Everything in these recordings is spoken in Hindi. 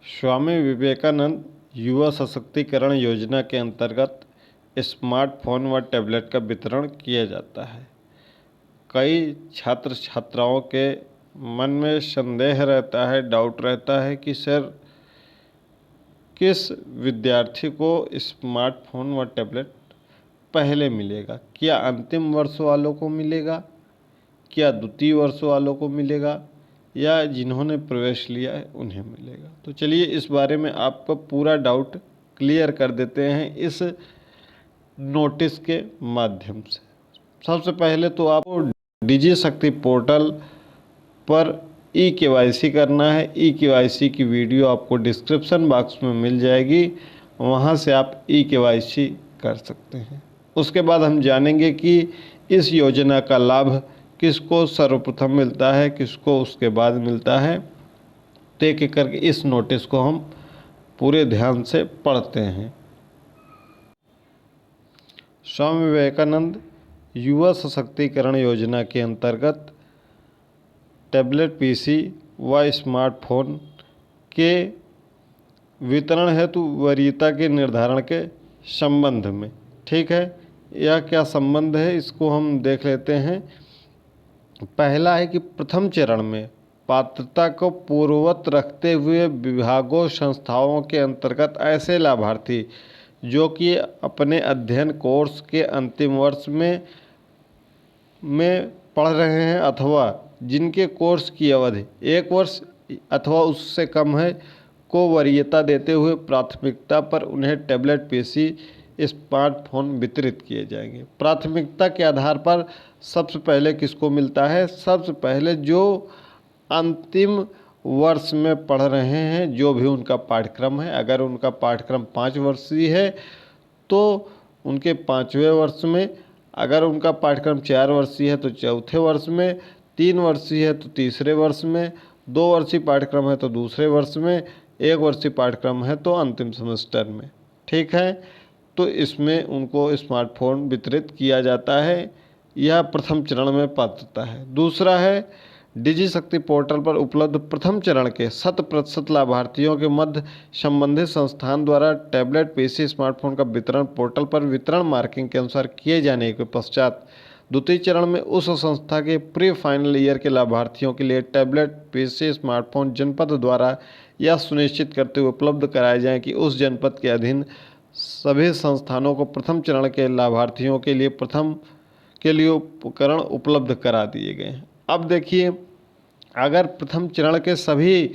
स्वामी विवेकानंद युवा सशक्तिकरण योजना के अंतर्गत स्मार्टफोन व टैबलेट का वितरण किया जाता है। कई छात्र छात्राओं के मन में संदेह रहता है, डाउट रहता है कि सर किस विद्यार्थी को स्मार्टफोन व टैबलेट पहले मिलेगा? क्या अंतिम वर्ष वालों को मिलेगा, क्या द्वितीय वर्ष वालों को मिलेगा, या जिन्होंने प्रवेश लिया है उन्हें मिलेगा? तो चलिए इस बारे में आपका पूरा डाउट क्लियर कर देते हैं इस नोटिस के माध्यम से। सबसे पहले तो आपको डिजी शक्ति पोर्टल पर ई-केवाईसी करना है। ई-केवाईसी की वीडियो आपको डिस्क्रिप्शन बॉक्स में मिल जाएगी, वहां से आप ई-केवाईसी कर सकते हैं। उसके बाद हम जानेंगे कि इस योजना का लाभ किसको सर्वप्रथम मिलता है, किसको उसके बाद मिलता है। तो एक एक करके इस नोटिस को हम पूरे ध्यान से पढ़ते हैं। स्वामी विवेकानंद युवा सशक्तिकरण योजना के अंतर्गत टैबलेट, पीसी व स्मार्टफोन के वितरण हेतु वरीयता के निर्धारण के संबंध में, ठीक है, यह क्या संबंध है इसको हम देख लेते हैं। पहला है कि प्रथम चरण में पात्रता को पूर्ववत रखते हुए विभागों संस्थाओं के अंतर्गत ऐसे लाभार्थी जो कि अपने अध्ययन कोर्स के अंतिम वर्ष में पढ़ रहे हैं अथवा जिनके कोर्स की अवधि 1 वर्ष अथवा उससे कम है को वरीयता देते हुए प्राथमिकता पर उन्हें टैबलेट, पीसी, स्मार्टफोन वितरित किए जाएंगे। प्राथमिकता के आधार पर सबसे पहले किसको मिलता है? सबसे पहले जो अंतिम वर्ष में पढ़ रहे हैं, जो भी उनका पाठ्यक्रम है। अगर उनका पाठ्यक्रम 5 वर्षीय है तो उनके 5वें वर्ष में, अगर उनका पाठ्यक्रम 4 वर्षीय है तो 4थे वर्ष में, 3 वर्षीय है तो 3रे वर्ष में, 2 वर्षीय पाठ्यक्रम है तो 2रे वर्ष में, 1 वर्षीय पाठ्यक्रम है तो अंतिम सेमेस्टर में, ठीक है। तो इसमें उनको स्मार्टफोन वितरित किया जाता है। यह प्रथम चरण में पात्रता है। दूसरा है डिजी शक्ति पोर्टल पर उपलब्ध प्रथम चरण के 100% लाभार्थियों के मध्य संबंधित संस्थान द्वारा टैबलेट, पीसी, स्मार्टफोन का वितरण पोर्टल पर वितरण मार्किंग के अनुसार किए जाने के पश्चात द्वितीय चरण में उस संस्था के प्री फाइनल ईयर के लाभार्थियों के लिए टैबलेट, पीसी, स्मार्टफोन जनपद द्वारा यह सुनिश्चित करते हुए उपलब्ध कराए जाएं कि उस जनपद के अधीन सभी संस्थानों को प्रथम चरण के लाभार्थियों के लिए उपकरण उपलब्ध करा दिए गए हैं। अब देखिए, अगर प्रथम चरण के सभी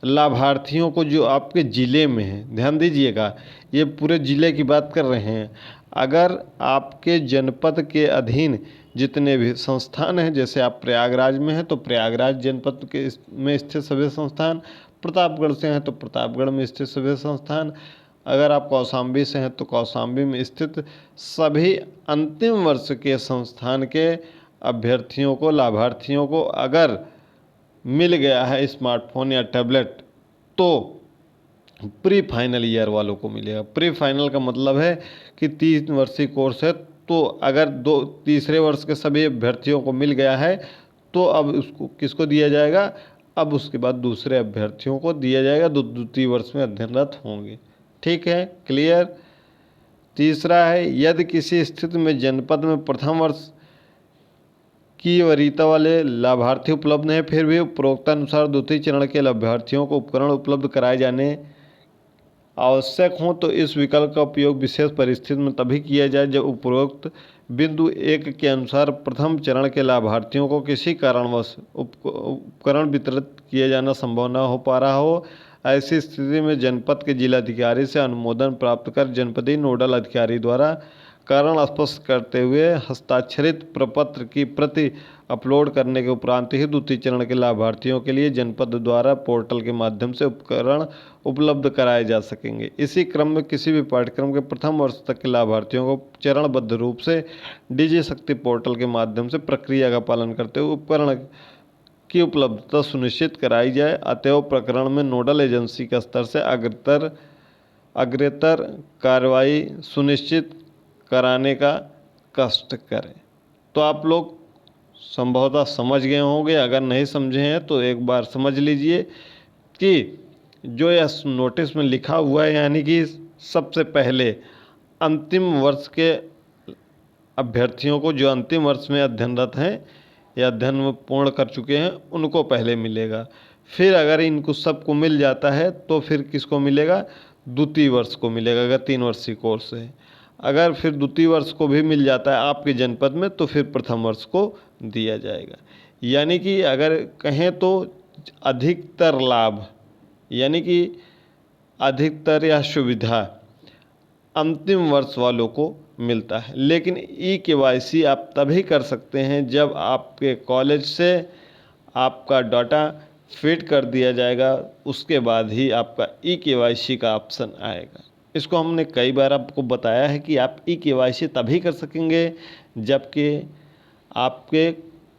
लाभार्थियों को जो आपके ज़िले में हैं, ध्यान दीजिएगा, ये पूरे ज़िले की बात कर रहे हैं। अगर आपके जनपद के अधीन जितने भी संस्थान हैं, जैसे आप प्रयागराज में हैं तो प्रयागराज जनपद के में स्थित सभी संस्थान, प्रतापगढ़ से हैं तो प्रतापगढ़ में स्थित सभी संस्थान, अगर आप कौशाम्बी से हैं तो कौशाम्बी में स्थित सभी अंतिम वर्ष के संस्थान के अभ्यर्थियों को, लाभार्थियों को अगर मिल गया है स्मार्टफोन या टैबलेट तो प्री फाइनल ईयर वालों को मिलेगा। प्री फाइनल का मतलब है कि 3 वर्षीय कोर्स है, तो अगर 3रे वर्ष के सभी अभ्यर्थियों को मिल गया है तो अब उसको किसको दिया जाएगा? अब उसके बाद दूसरे अभ्यर्थियों को दिया जाएगा, द्वितीय वर्ष में अध्ययनरत होंगे, ठीक है, क्लियर। तीसरा है यदि किसी स्थिति में जनपद में प्रथम वर्ष की वरीयता वाले लाभार्थी उपलब्ध हैं, फिर भी उपरोक्तानुसार द्वितीय चरण के लाभार्थियों को उपकरण उपलब्ध कराए जाने आवश्यक हों तो इस विकल्प का उपयोग विशेष परिस्थिति में तभी किया जाए जब उपरोक्त बिंदु 1 के अनुसार प्रथम चरण के लाभार्थियों को किसी कारणवश उपकरण वितरित किया जाना संभव न हो पा रहा हो। ऐसी स्थिति में जनपद के जिलाधिकारी से अनुमोदन प्राप्त कर जनपदीय नोडल अधिकारी द्वारा कारण स्पष्ट करते हुए हस्ताक्षरित प्रपत्र की प्रति अपलोड करने के उपरांत ही द्वितीय चरण के लाभार्थियों के लिए जनपद द्वारा पोर्टल के माध्यम से उपकरण उपलब्ध कराए जा सकेंगे। इसी क्रम में किसी भी पाठ्यक्रम के प्रथम वर्ष तक के लाभार्थियों को चरणबद्ध रूप से डिजी शक्ति पोर्टल के माध्यम से प्रक्रिया का पालन करते हुए उपकरण की उपलब्धता सुनिश्चित कराई जाए। अतएव प्रकरण में नोडल एजेंसी के स्तर से अग्रेतर कार्रवाई सुनिश्चित कराने का कष्ट करें। तो आप लोग संभवतः समझ गए होंगे, अगर नहीं समझे हैं तो एक बार समझ लीजिए कि जो यह नोटिस में लिखा हुआ है, यानी कि सबसे पहले अंतिम वर्ष के अभ्यर्थियों को, जो अंतिम वर्ष में अध्ययनरत हैं या अध्ययन पूर्ण कर चुके हैं, उनको पहले मिलेगा। फिर अगर इनको सबको मिल जाता है तो फिर किसको मिलेगा? द्वितीय वर्ष को मिलेगा, अगर 3 वर्षीय कोर्स है। अगर फिर द्वितीय वर्ष को भी मिल जाता है आपके जनपद में तो फिर प्रथम वर्ष को दिया जाएगा। यानी कि अगर कहें तो अधिकतर लाभ, यानी कि अधिकतर या सुविधा अंतिम वर्ष वालों को मिलता है। लेकिन ई-केवाईसी आप तभी कर सकते हैं जब आपके कॉलेज से आपका डाटा फिट कर दिया जाएगा, उसके बाद ही आपका ई-केवाईसी का ऑप्शन आएगा। इसको हमने कई बार आपको बताया है कि आप ई-केवाईसी तभी कर सकेंगे जबकि आपके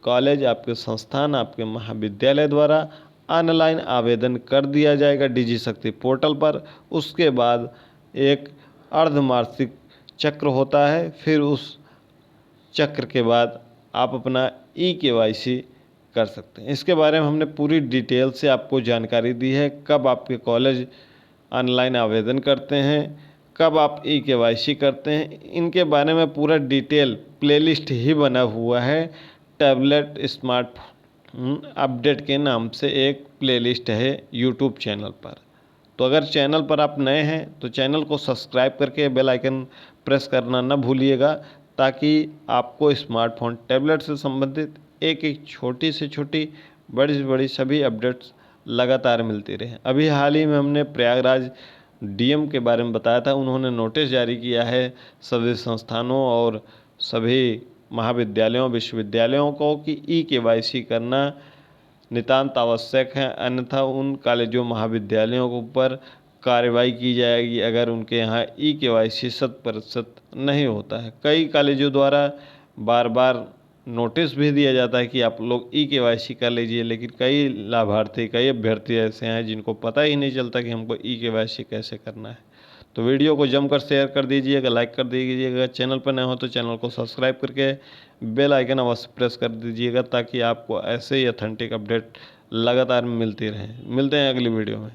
कॉलेज, आपके संस्थान, आपके महाविद्यालय द्वारा ऑनलाइन आवेदन कर दिया जाएगा डिजिशक्ति पोर्टल पर। उसके बाद एक अर्धमासिक चक्र होता है, फिर उस चक्र के बाद आप अपना ई-केवाईसी कर सकते हैं। इसके बारे में हमने पूरी डिटेल से आपको जानकारी दी है, कब आपके कॉलेज ऑनलाइन आवेदन करते हैं, कब आप ई-केवाईसी करते हैं, इनके बारे में पूरा डिटेल प्लेलिस्ट ही बना हुआ है। टैबलेट स्मार्टफोन अपडेट के नाम से एक प्लेलिस्ट है यूट्यूब चैनल पर। तो अगर चैनल पर आप नए हैं तो चैनल को सब्सक्राइब करके बेल आइकन प्रेस करना न भूलिएगा, ताकि आपको स्मार्टफोन टैबलेट से संबंधित एक एक छोटी से छोटी, बड़ी से बड़ी सभी अपडेट्स लगातार मिलती रहे। अभी हाल ही में हमने प्रयागराज डीएम के बारे में बताया था, उन्होंने नोटिस जारी किया है सभी संस्थानों और सभी महाविद्यालयों, विश्वविद्यालयों को कि ई-केवाईसी करना नितांत आवश्यक है, अन्यथा उन कॉलेजों, महाविद्यालयों के ऊपर कार्रवाई की जाएगी अगर उनके यहाँ ई-केवाईसी 100% नहीं होता है। कई कॉलेजों द्वारा बार बार नोटिस भी दिया जाता है कि आप लोग ई-केवाईसी कर लीजिए, लेकिन कई लाभार्थी, कई अभ्यर्थी ऐसे हैं जिनको पता ही नहीं चलता कि हमको ई-केवाईसी कैसे करना है। तो वीडियो को जमकर शेयर कर दीजिएगा, लाइक कर दीजिएगा, चैनल पर नए हो तो चैनल को सब्सक्राइब करके बेल आइकन अवश्य प्रेस कर दीजिएगा, ताकि आपको ऐसे ही ऑथेंटिक अपडेट लगातार मिलती रहें। मिलते हैं अगली वीडियो में।